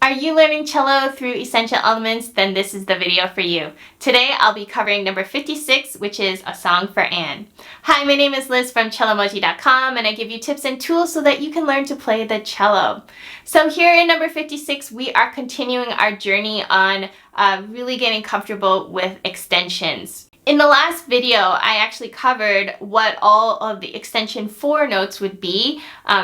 Are you learning cello through essential elements? Then this is the video for you. Today I'll be covering number 56, which is A Song for Anne. Hi, my name is Liz from Cellomoji.com, and I give you tips and tools so that you can learn to play the cello. So here in number 56, we are continuing our journey on really getting comfortable with extensions. In the last video, I actually covered what all of the extension 4 notes would be.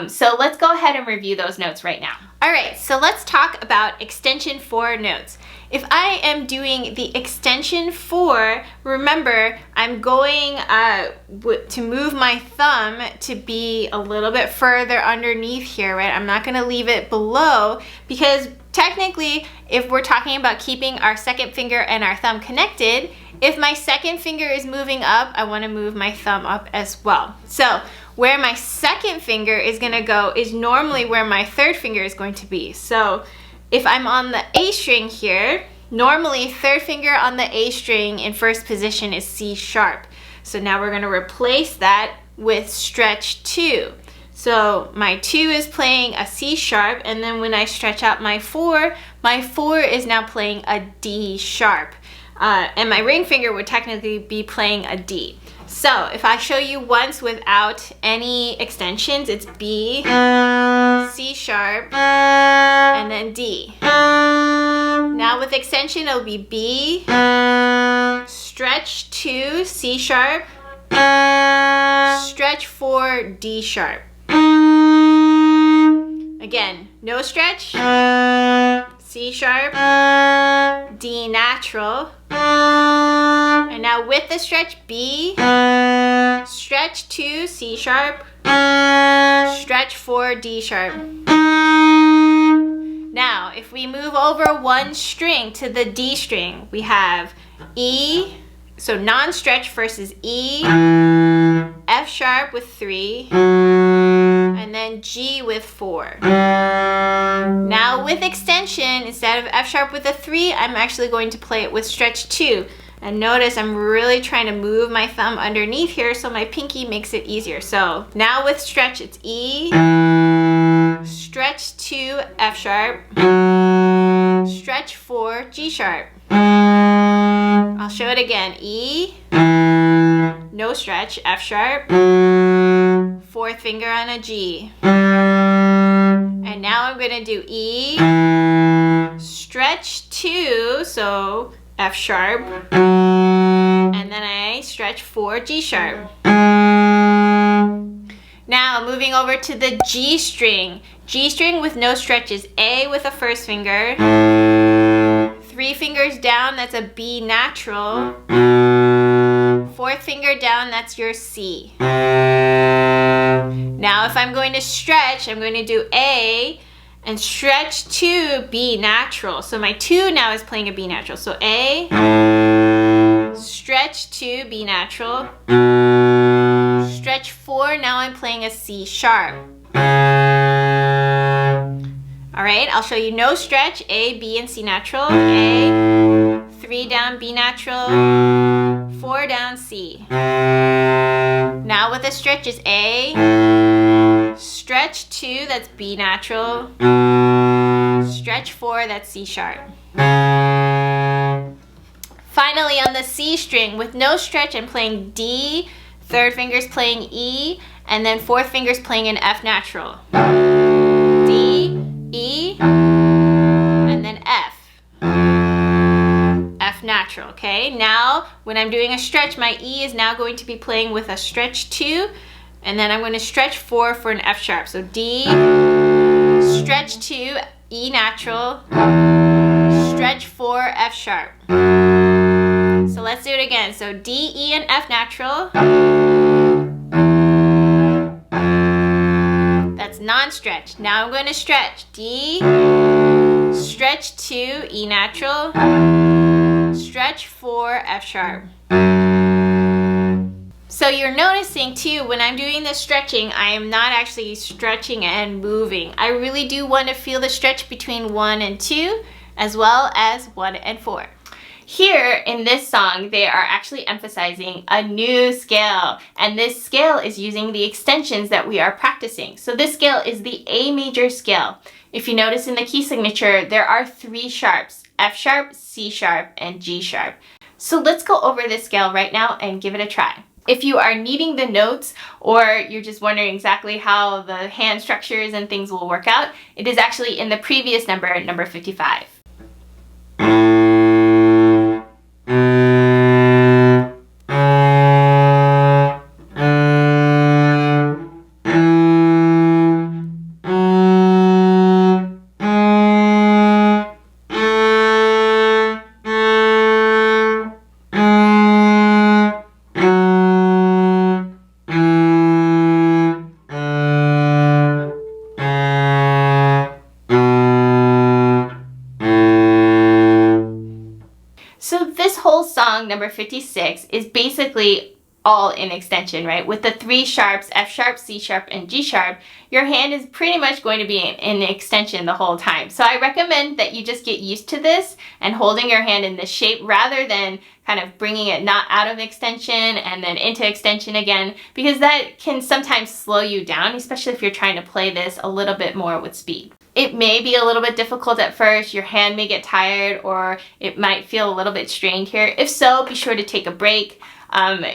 So let's go ahead and review those notes right now. All right, so let's talk about extension 4 notes. If I am doing the extension 4, remember, I'm going to move my thumb to be a little bit further underneath here, right? I'm not gonna leave it below because technically, if we're talking about keeping our second finger and our thumb connected, if my second finger is moving up, I want to move my thumb up as well. So where my second finger is going to go is normally where my third finger is going to be. So if I'm on the A string here, normally third finger on the A string in first position is C sharp. So now we're going to replace that with stretch 2. So my 2 is playing a C sharp, and then when I stretch out my 4 is now playing a D sharp. And my ring finger would technically be playing a D. So if I show you once without any extensions, it's B, C sharp, and then D. Now with extension, it'll be B, stretch 2, C sharp, stretch 4, D sharp. Again, no stretch, C sharp, D natural, and now with the stretch, B, stretch 2, C sharp, stretch 4, D sharp. Now, if we move over one string to the D string, we have E, so non-stretch versus E, F sharp with 3, and then G with 4. Now with extension, instead of F sharp with a 3, I'm actually going to play it with stretch 2. And notice I'm really trying to move my thumb underneath here so my pinky makes it easier. So now with stretch, it's E, stretch 2, F sharp, stretch 4, G sharp. I'll show it again. E, no stretch, F sharp, fourth finger on a G. And now I'm going to do E, stretch 2, so F sharp, and then I stretch 4, G sharp. Now moving over to the G string. G string with no stretch is A with a first finger, 3 fingers down, that's a B natural, fourth finger down, that's your C. Now if I'm going to stretch, I'm going to do A and stretch 2, B natural. So my 2 now is playing a B natural. So A, stretch 2, B natural, stretch 4, now I'm playing a C sharp. All right, I'll show you no stretch, A, B, and C natural. A, 3 down, B natural, 4 down, C. Now with a stretch is A, stretch 2, that's B natural, stretch 4, that's C sharp. Finally on the C string, with no stretch, I'm playing D, third finger's playing E, and then fourth finger's playing an F natural. D, E, and then F. F natural, okay? Now, when I'm doing a stretch, my E is now going to be playing with a stretch 2, and then I'm going to stretch 4 for an F sharp. So D, stretch 2, E natural, stretch 4, F sharp. So let's do it again. So D, E, and F natural. That's non-stretch. Now I'm going to stretch. D, stretch 2, E natural, stretch 4, F sharp. So you're noticing too, when I'm doing the stretching, I am not actually stretching and moving. I really do want to feel the stretch between 1 and 2, as well as 1 and 4. Here in this song, they are actually emphasizing a new scale, and this scale is using the extensions that we are practicing. So this scale is the A major scale. If you notice in the key signature, there are 3 sharps: F sharp, C sharp, and G sharp. So let's go over this scale right now and give it a try. If you are needing the notes, or you're just wondering exactly how the hand structures and things will work out, it is actually in the previous number, number 55. So this whole song, number 56, is basically all in extension, right? With the 3 sharps, F sharp, C sharp, and G sharp, your hand is pretty much going to be in extension the whole time. So I recommend that you just get used to this and holding your hand in this shape rather than kind of bringing it not out of extension and then into extension again, because that can sometimes slow you down, especially if you're trying to play this a little bit more with speed. It may be a little bit difficult at first, your hand may get tired, or it might feel a little bit strained here. If so, be sure to take a break.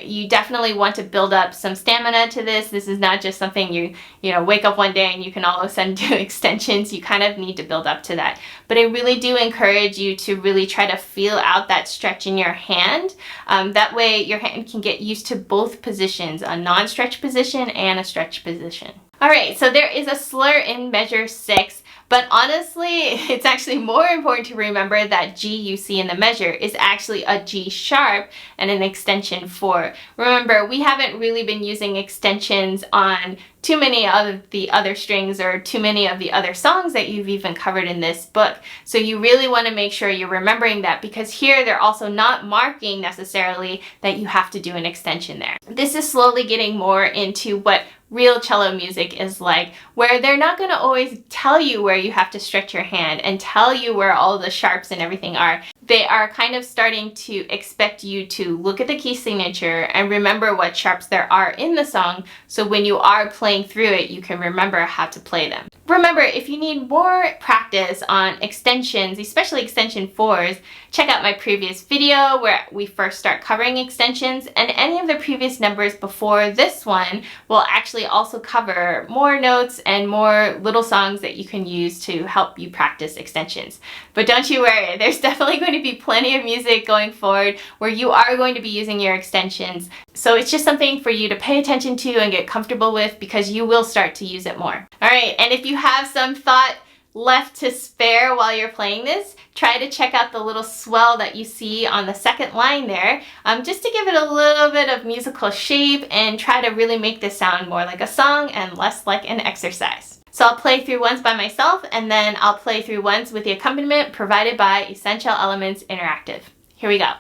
You definitely want to build up some stamina to this. This is not just something you wake up one day and you can all of a sudden do extensions. You kind of need to build up to that. But I really do encourage you to really try to feel out that stretch in your hand. That way your hand can get used to both positions, a non-stretch position and a stretch position. Alright, so there is a slur in measure 6. But honestly, it's actually more important to remember that G you see in the measure is actually a G sharp and an extension 4. Remember, we haven't really been using extensions on too many of the other strings or too many of the other songs that you've even covered in this book. So you really want to make sure you're remembering that, because here they're also not marking necessarily that you have to do an extension there. This is slowly getting more into what real cello music is like, where they're not going to always tell you where you have to stretch your hand and tell you where all the sharps and everything are. They are kind of starting to expect you to look at the key signature and remember what sharps there are in the song, so when you are playing through it, you can remember how to play them. Remember, if you need more practice on extensions, especially extension 4s, check out my previous video where we first start covering extensions, and any of the previous numbers before this one will actually also cover more notes and more little songs that you can use to help you practice extensions. But don't you worry, there's definitely going to be plenty of music going forward where you are going to be using your extensions. So it's just something for you to pay attention to and get comfortable with, because you will start to use it more. Alright, and if you have some thought left to spare while you're playing this, try to check out the little swell that you see on the second line there, just to give it a little bit of musical shape and try to really make this sound more like a song and less like an exercise. So I'll play through ones by myself, and then I'll play through ones with the accompaniment provided by Essential Elements Interactive. Here we go.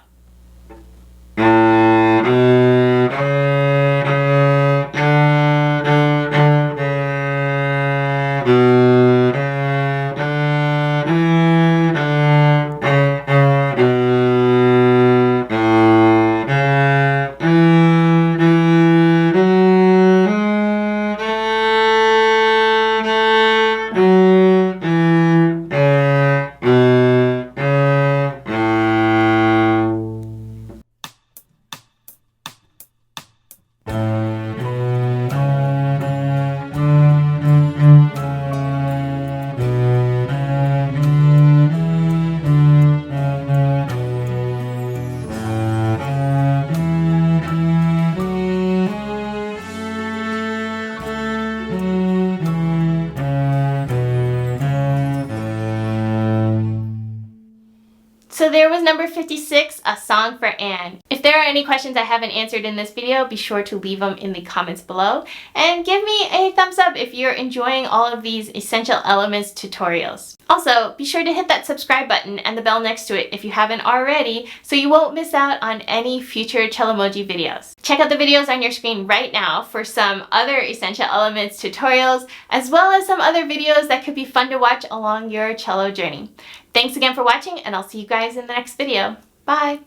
So there was number 56, A Song for Anne. If there are any questions I haven't answered in this video, be sure to leave them in the comments below. And give me a thumbs up if you're enjoying all of these Essential Elements tutorials. Also, be sure to hit that subscribe button and the bell next to it if you haven't already, so you won't miss out on any future Cellomoji videos. Check out the videos on your screen right now for some other Essential Elements tutorials, as well as some other videos that could be fun to watch along your cello journey. Thanks again for watching, and I'll see you guys in the next video. Bye!